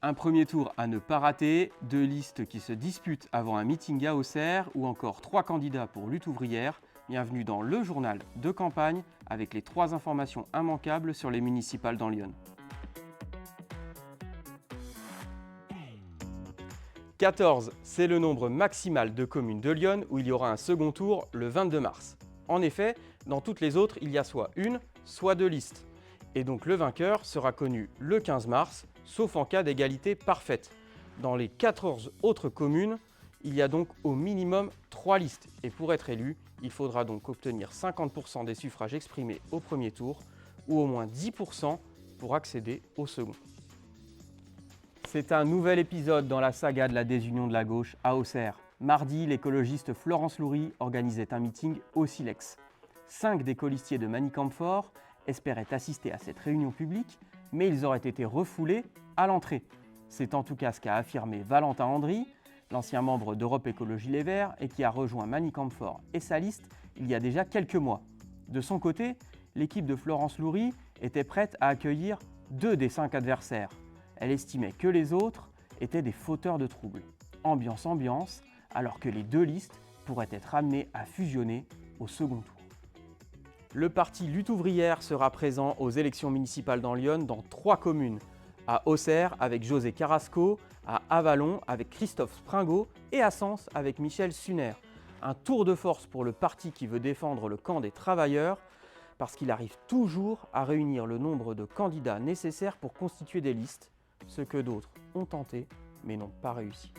Un premier tour à ne pas rater, 2 listes qui se disputent avant un meeting à Auxerre ou encore 3 candidats pour lutte ouvrière. Bienvenue dans le journal de campagne avec les 3 informations immanquables sur les municipales dans l'Yonne. 14, c'est le nombre maximal de communes de l'Yonne où il y aura un second tour le 22 mars. En effet, dans toutes les autres, il y a soit une, soit 2 listes. Et donc le vainqueur sera connu le 15 mars, sauf en cas d'égalité parfaite. Dans les 14 autres communes, il y a donc au minimum 3 listes. Et pour être élu, il faudra donc obtenir 50% des suffrages exprimés au premier tour ou au moins 10% pour accéder au second. C'est un nouvel épisode dans la saga de la désunion de la gauche à Auxerre. Mardi, l'écologiste Florence Loury organisait un meeting au Silex. 5 des colistiers de Manicamfort espéraient assister à cette réunion publique, mais ils auraient été refoulés à l'entrée. C'est en tout cas ce qu'a affirmé Valentin Andry, l'ancien membre d'Europe Écologie Les Verts et qui a rejoint Manicamfort et sa liste il y a déjà quelques mois. De son côté, l'équipe de Florence Loury était prête à accueillir 2 des 5 adversaires. Elle estimait que les autres étaient des fauteurs de troubles. Ambiance, alors que les 2 listes pourraient être amenées à fusionner au second tour. Le parti Lutte ouvrière sera présent aux élections municipales dans l'Yonne dans 3 communes. À Auxerre avec José Carrasco, à Avallon avec Christophe Springot et à Sens avec Michel Suner. Un tour de force pour le parti qui veut défendre le camp des travailleurs parce qu'il arrive toujours à réunir le nombre de candidats nécessaires pour constituer des listes, ce que d'autres ont tenté mais n'ont pas réussi.